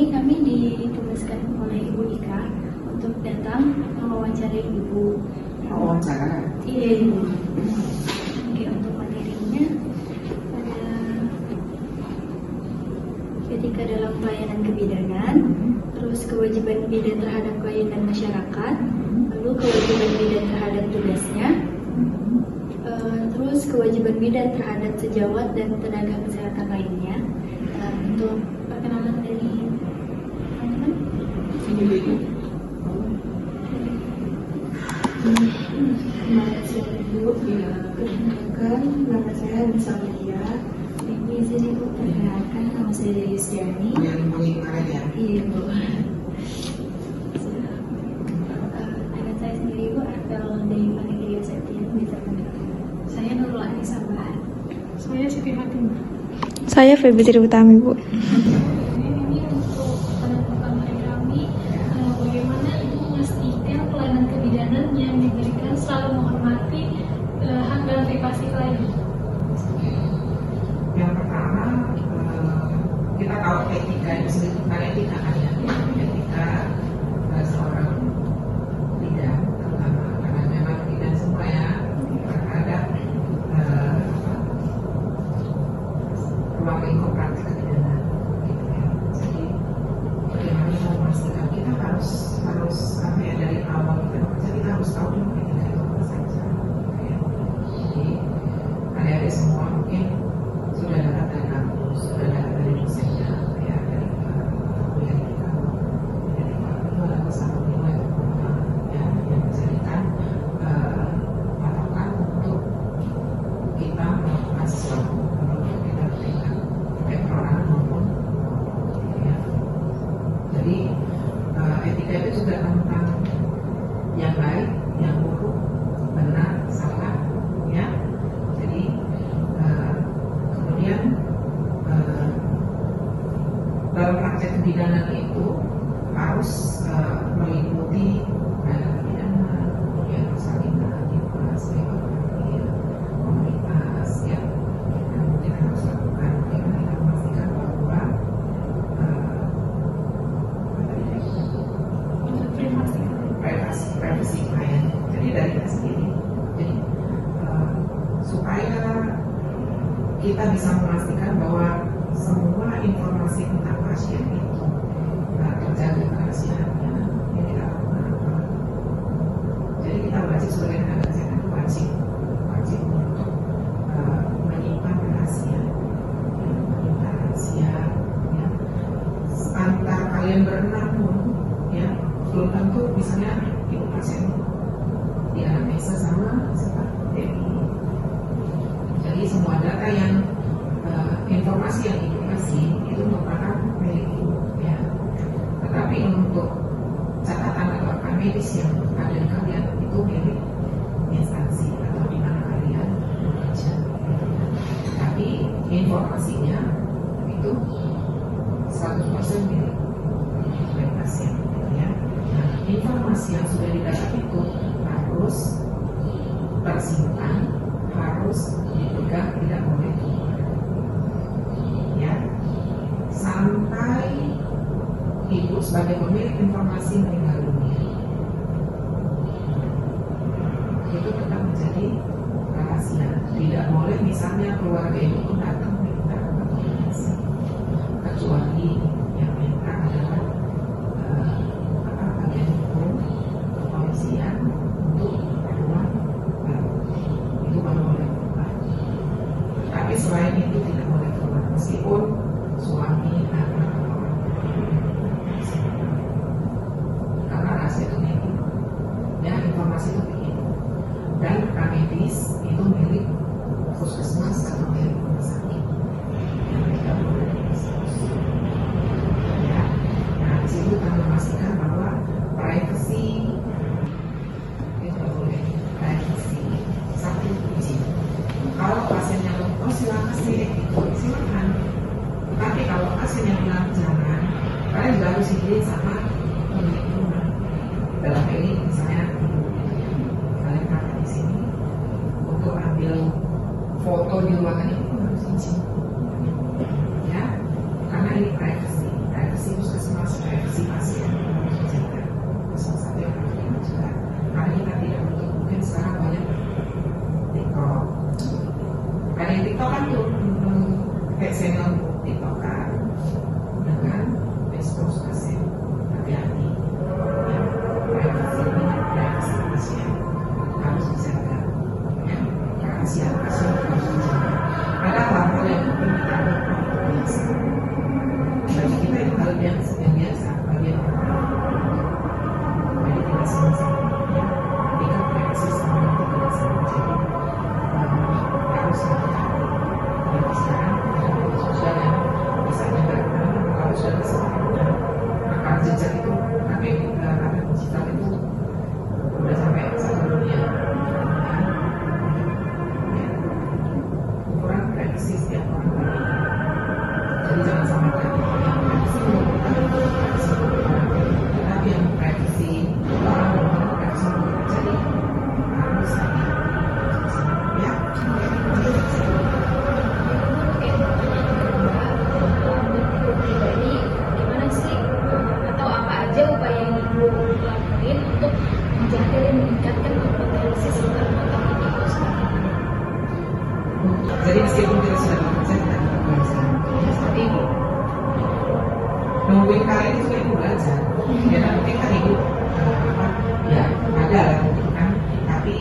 ini kami ditugaskan oleh Ibu Ika untuk datang mewawancarai Ibu. Wawancara? Iya, Ibu. Oke, untuk materinya ada etika dalam pelayanan kebidanan, terus kewajiban bidan terhadap klien dan masyarakat, lalu kewajiban bidan terhadap tugasnya, terus kewajiban bidan terhadap sejawat dan tenaga kesehatan lainnya. Untuk perkenalan dari teman-teman. Terima kasih Ibu. Perkenalkan, nama saya Nisa Maria. Ibu izin Ibu perkenalkan, nama saya Dewi Setiani. Yang kemarin ya? Iya Ibu. Dengan saya sendiri Ibu, Arvel dari Panitia Septian bisa mendengar. Saya Nurul Anissa Bahan. Saya Siti Fatimah. Saya Febri Utami, Bu. Ini untuk penangkapan dari kami, bagaimana Ibu memastikan pelayanan kebidanan yang diberikan selalu menghormati hak dan privasi klien. Yang pertama, kita tahu etika itu sendiri, bukan etika kan ya? Etika seorang bidan, terutama karena memang bidan semua ya terhadap ruang lingkup praktik kebidanan, gitu ya. Jadi bagaimana kita memastikan kita harus apa ya, dari awal kita harus tahu dulu etika itu apa saja. Gitu ya. Jadi adik-adik semua mungkin sudah dapat dari kampus, sudah dapat dari dosennya, ya, dari kuliah kita. Jadi itu adalah satu nilai utama ya, yang menjadikan patokan untuk kita melakukan sesuatu, untuk kita berikan baik perorangan maupun ya. Jadi etika itu juga tentang yang baik, yang buruk, benar, salah, ya. Jadi kemudian dalam praktek kebidanan itu harus meliputi kebidanan, kemudian persalinan, komunitas, ya. Dan kita harus lakukan, kita memastikan bahwa privasi klien. Jadi dari kita sendiri. Jadi supaya kita bisa memastikan bahwa semua informasi tentang pasien itu terjaga kerahasiaannya. Ini kita lakukan apa? Jadi kita wajib sebagai tenaga kesehatan itu wajib untuk menyimpan rahasia, ya. Antar kalian berenam pun, ya, belum tentu misalnya ibu pasien di anamnesa sama Dewi. Jadi semua data yang informasi yang ibu kasih itu merupakan milik ibu, ya. Tetapi untuk catatan atau rekam medis yang ada di kalian itu milik instansi atau di mana kalian bekerja. Tapi informasinya itu 100% milik pasien, ya. Nah, informasi yang sudah didapat itu harus tersimpan, harus dipegang, tidak boleh keluar, ya, sampai ibu sebagai pemilik informasi meninggal dunia itu tetap menjadi rahasia. Tidak boleh misalnya keluarga ibu pun datang minta informasi, kecuali yang minta adalah bagian hukum kepolisian untuk keperluan itu baru boleh keluar. Tapi selain itu tidak boleh keluar, meskipun suami, anak, atau orang tua, karena rahasia itu milik ibu, ya, informasi itu milik ibu. Dan rekam medis itu milik puskesmas atau milik rumah sakit yang tidak boleh diekspos, ya. Nah, di situ kami memastikan bahwa privacy itu boleh, privacy satu izin. Kalau pasiennya oh silakan sih, silakan. Tapi kalau pasiennya bilang jangan, kalian juga harus izin sama pemilik rumah. Dalam ini misalnya kalian praktek di sini untuk ambil foto di ruangan itu harus izin, ya, karena ini privacy puskesmas yang biasa bagian jadi tidak sama-sama ya. Ketika praksis sama itu tidak sama, jadi harus hati-hati. Jadi sekarang sudah ya, misalnya kalau sudah kesempatan rekam jejak itu KTP digital itu udah sampai satu dunia. Ukuran prediksi setiap orang berbeda. Jadi jangan samakan yang prediksi tetapi yang prediksi orang prediksi jadi harus hati-hati ya. Pribadi gimana sih atau apa aja upaya yang ibu lakuin untuk menjaga dan meningkatkan kompetensi serta pengetahuan ibu sendiri? Jadi meskipun kita sudah bekerja kita tetap belajar. Ya, seperti ibu. Nungguin kalian itu ibu belajar. Ya kan mungkin kan ibu ya ada lah mungkin kan. Tapi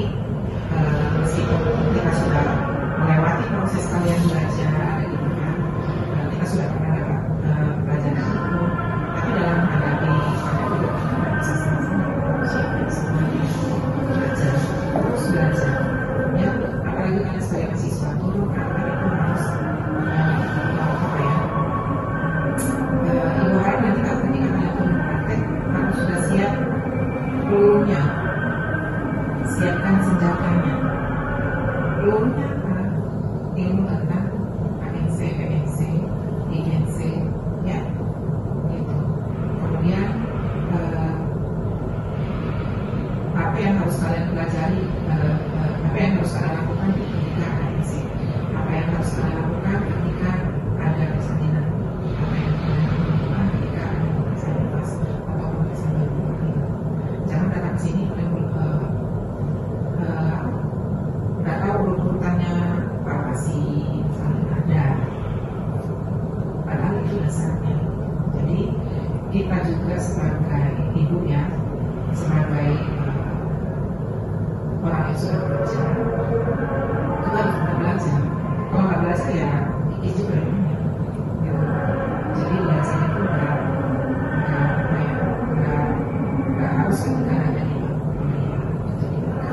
meskipun kita sudah melewati proses kalian belajar gitu kan, kita sudah pernah dapat belajar dari ibu. Tapi dalam menghadapi itu kita bisa sama-sama siapin semuanya belajar terus belajar. Ya, apalagi kalian sebagai mahasiswa turun kan itu harus apa ya? Ibu harap nanti ketika kalian turun praktek harus sudah siap pelurunya, siapkan senjatanya. Pelurunya ilmu tentang ANC, PNC, IGNC, ya, gitu. Kemudian apa yang harus kalian pelajari, apa yang harus kalian lakukan ketika ada isi, apa yang harus kalian lakukan ketika ada persalinan, apa yang kalian lakukan ketika ada pemeriksaan bebas atau pemeriksaan baru. Jangan datang ke sini nggak tahu urut-urutannya farmasi misalnya ada, padahal itu dasarnya. Jadi kita juga sebagai ibu ya, sebagai orang yang sudah bekerja, kita harus belajar. Kalau nggak belajar ya itu berbeda. Gitu. Jadi belajar itu nggak harus ketika ada di kuliah. Jadi kita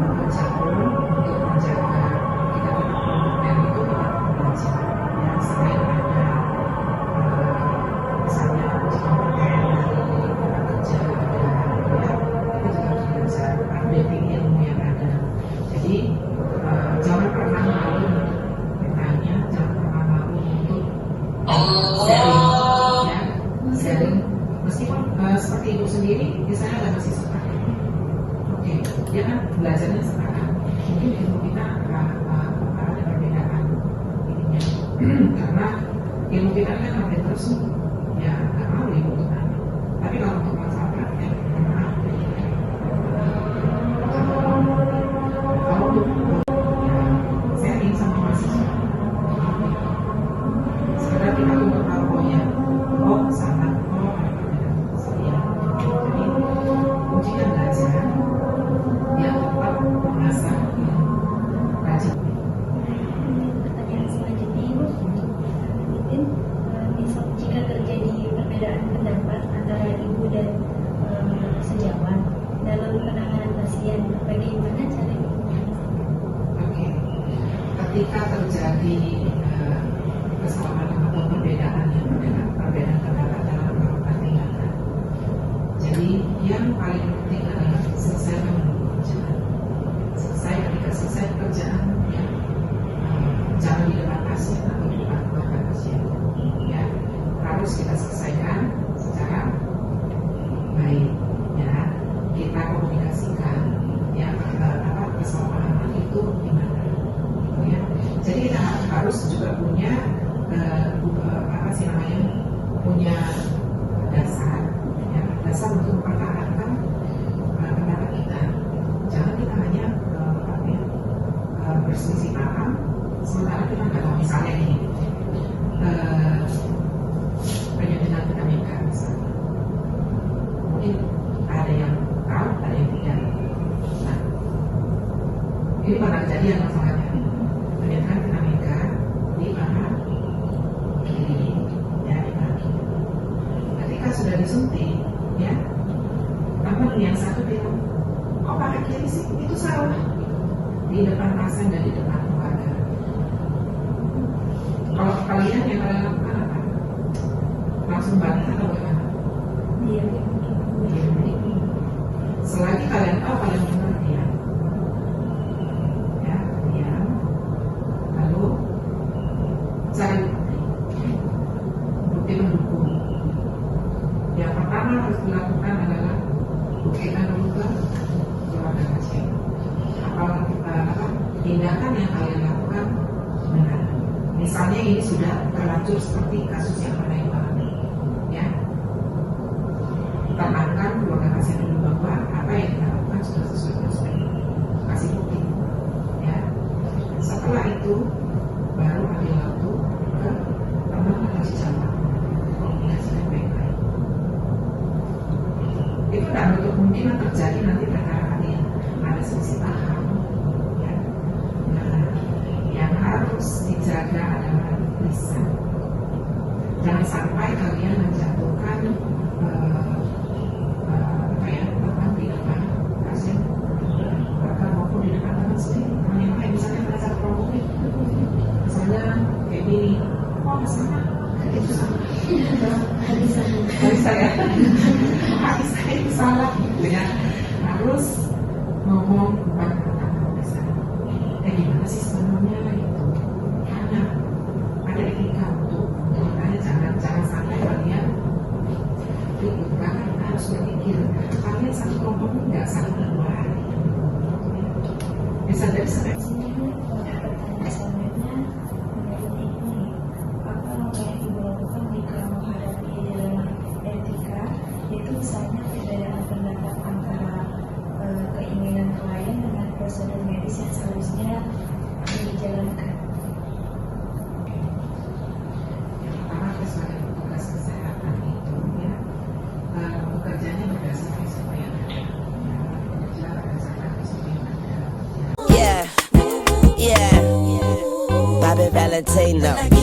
bekerja pun untuk menjaga kita tetap kompeten itu kita belajar. Ya, selain ada misalnya uji kompeten dari tempat kerja ada ya, kita juga harus belajar updating ilmu yang ada. Jadi jangan pernah malu untuk bertanya, jangan pernah malu untuk sharing, ya, sharing. Meskipun seperti ibu sendiri, misalnya ada mahasiswa praktek, oke, dia kan belajarnya sekarang, mungkin ilmu kita ada perbedaan ininya, karena ilmu kita kan update terus, ya nggak mau ibu kita. Tapi kalau untuk masalah praktek, maaf, kalau untuk sharing sama mahasiswa, sekarang kita untuk tahu oh sama, oh ada perbedaan saya. Jadi kuncinya belajar, dia tetap mengasah rajin. Pertanyaan selanjutnya Ibu, mungkin misal jika terjadi perbedaan pendapat antara ibu dan sejawat dalam penanganan pasien, bagaimana cara ibu? Oke, ketika terjadi kesamaan atau perbedaan pendapat dalam melakukan tindakan, jadi yang paling penting adalah selesaikan dulu pekerjaan. Ketika selesai pekerjaan, ya, jangan di depan pasien atau di depan keluarga pasien. Ya, harus kita selesaikan secara baik. Ya, kita komunikasikan ya kesalahpahaman itu gimana. Ya, jadi kita harus juga punya punya dasar, ya, dasar untuk mempertahankan pendapat kita. Jangan kita hanya berselisih paham, sementara kita nggak tahu. Misalnya ini penyuntikan vitamin K misalnya, mungkin ada yang tahu, ada yang tidak. Nah, ini pernah kejadian masalahnya. Penyuntikan vitamin K di paha kiri, ya di paha kiri. sudah disuntik, ya, namun yang satu bilang, kok pakai kiri sih? Itu salah. Di depan pasien dan di depan keluarga. Kalau kalian yang kalian lakukan apa? Langsung bantah atau bagaimana? Iya. Selagi kalian tahu kalian benar diam, ya, diam, lalu cari bukti mendukung. Yang pertama harus dilakukan adalah buktikan dulu ke keluarga pasien apa tindakan yang kalian lakukan benar. Misalnya ini sudah terlanjur seperti kasus yang pernah dialami, ya. Tenangkan keluarga pasien dulu bahwa apa yang kita lakukan sudah sesuai prosedur. Kasih bukti, ya. Setelah itu baru ambil waktu ke teman atau sejawat komunikasikan baik-baik. Itu tidak menutup kemungkinan terjadi nanti perkara kalian ada selisih paham, ya. Nah, yang harus dijaga adalah lisan. Jangan sampai kalian menjatuhkan teman di depan pasien, bahkan maupun di depan teman sendiri. Teman yang lain misalnya merasa promotif, misalnya kayak gini, oh sama, itu sama, hadis saya, hadis saya itu salah, gitu ya. Harus ngomong kepada teman misalnya, gimana sih sebenarnya gitu, karena ada etika untuk makanya jangan sampai kalian ribut, bahkan harus berpikir kalian satu kelompok nggak saling berbuat, bisa dari sampai Selanjutnya, menurut ini, apa langkah yang ibu lakukan jika menghadapi dilema etika, yaitu misalnya perbedaan pendapat antara keinginan klien dengan prosedur medis yang seharusnya dijalankan. yang pertama sebagai petugas kesehatan itu, ya, bekerjanya berdasarkan risiko yang ada, ya, bekerja berdasarkan risiko yang ada. Yeah, yeah. Bobby Valentino.